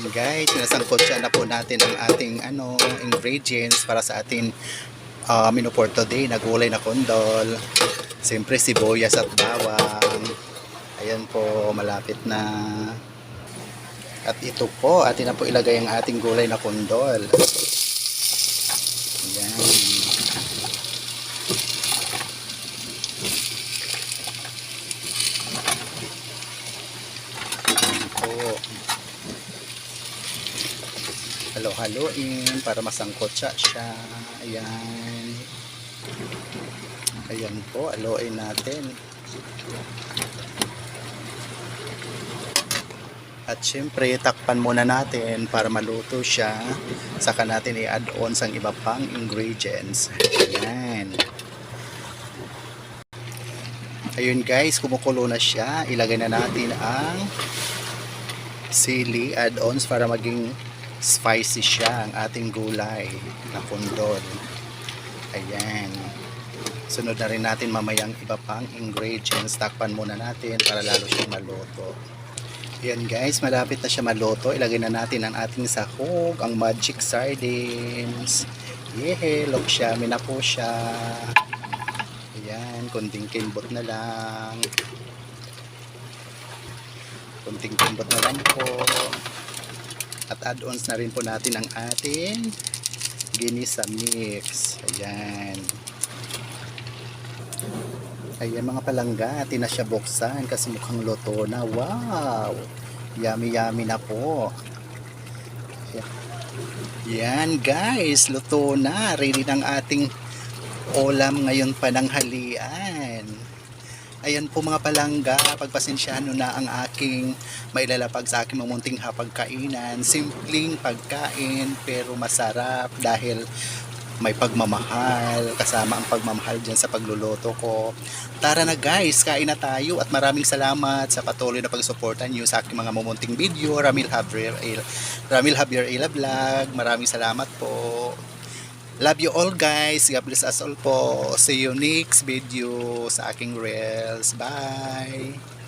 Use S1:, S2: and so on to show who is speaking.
S1: Ayan guys, sinasangkotsa na po natin ang ating ingredients para sa ating menu for today na gulay na kondol. Siyempre sibuyas at bawang. Ayan po, malapit na. At ito po, atin na po ilagay ang ating gulay na kondol. Ayan. Halo-haloin para masangkotsa siya. Ayan. Ayan po, haloin natin. At syempre, takpan muna natin para maluto siya. Saka natin i-add on sa iba pang ingredients. Ayan. Ayun guys, kumukulo na siya. Ilagay na natin ang sili add-ons para maging spicy siya ang ating gulay na kondol. Ayan. Sunod na rin natin mamayang iba pang ingredients. Takpan muna natin para lalo siyang maluto. Ayan guys, malapit na siya maluto. Ilagay na natin ang ating sahog, ang magic sardines. Yehey, look siya, na po siya. Ayan, kunting kimbot na lang. Kunting kimbot na lang po. At add-ons na rin po natin ang ating ginisa mix. Ayan. Ayan mga palangga, atin na siya buksan kasi mukhang luto na. Wow! Yummy yummy na po. Yan guys, luto na. Ready ng ating ulam ngayon pananghalian. Ayan po mga palangga, pagpasensyahan nyo na ang aking mailalapag sa aking mamunting hapagkainan. Simpleng pagkain pero masarap dahil may pagmamahal, kasama ang pagmamahal dyan sa pagluluto ko. Tara na guys, kain na tayo at maraming salamat sa patuloy na pagsuporta nyo sa aking mga mamunting video. Ramil Javier Ela Vlog, maraming salamat po. Love you all guys. God bless us all po. See you next video sa aking reels. Bye!